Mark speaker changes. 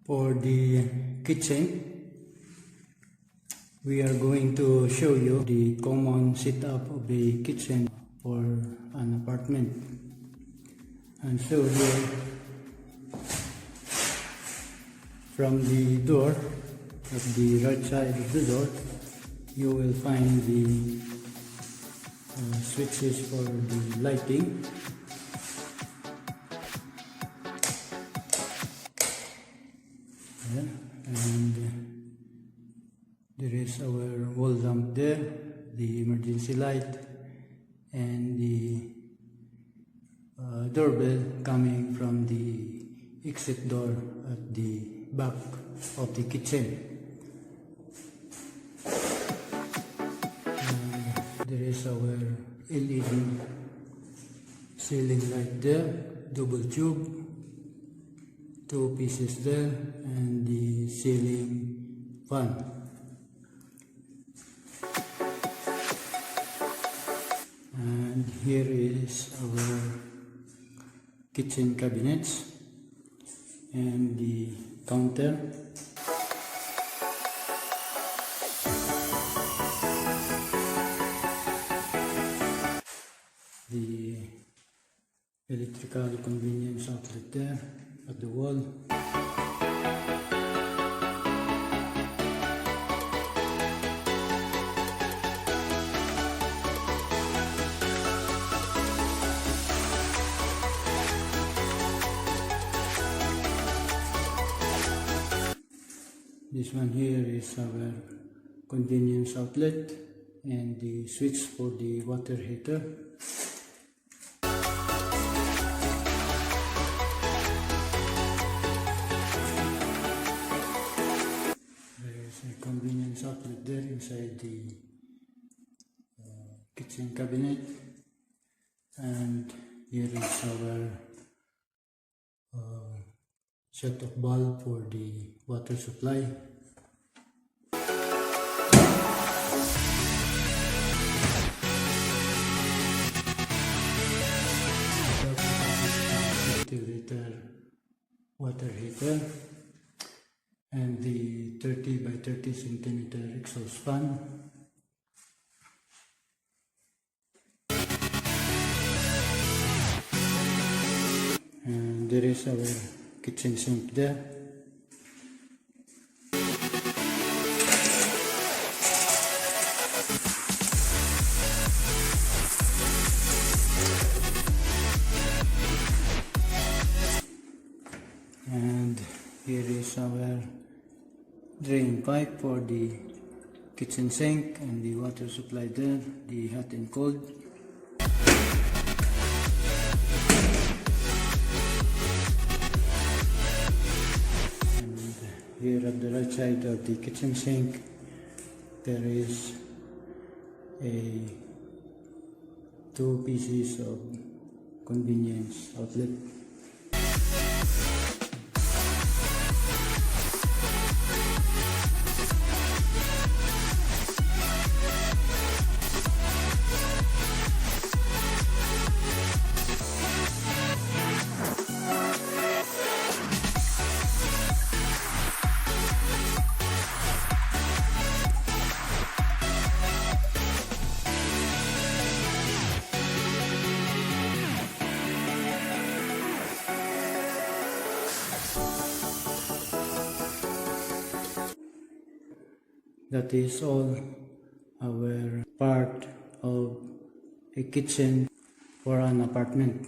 Speaker 1: For the kitchen, we are going to show you the common setup of the kitchen for an apartment. And so here, from the door, at the right side of the door, you will find the switches for the lighting. And there is our wall lamp there, the emergency light, and the doorbell coming from the exit door at the back of the kitchen. And there is our LED ceiling light there, double tube, 2 pieces there, and the ceiling fan. And here is our kitchen cabinets and the counter. The electrical convenience outlet there at the wall. This one here is our convenience outlet and the switch for the water heater. Convenience outlet there inside the kitchen cabinet, and here is our set-off bulb for the water supply. Liter water heater and the 30 by 30 centimeter exhaust fan. And there is our kitchen sink there. And here is our drain pipe for the kitchen sink and the water supply there, the hot and cold. And here at the right side of the kitchen sink, there is a 2 pieces of convenience outlet. That is all our part of a kitchen for an apartment.